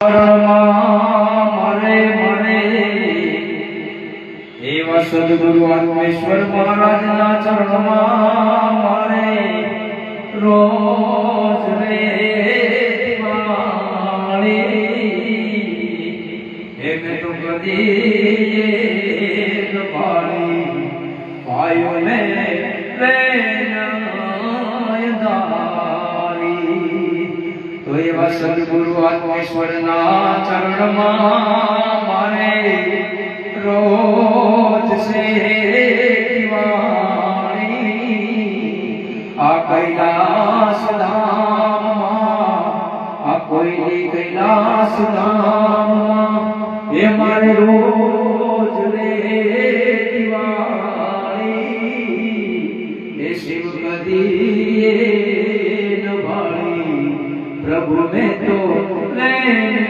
મારે એવા સદગુરુ આત્મેશ્વર મહારાજના ચરણમાં મારે રોજ રે દિવાળી મેં તો કદી પાળી ભાઈઓને તો એવા સદગુરુ આત્મેશ્વરના ચરણમાં મારે રોજ સે દિવાળી આ કૈલાસ ધામમાં આ કોઈ કૈલાસ ધામમાં એ મારે રોજ રે દિવાળી એ શિવ કદી प्रभु में तो लेनदारी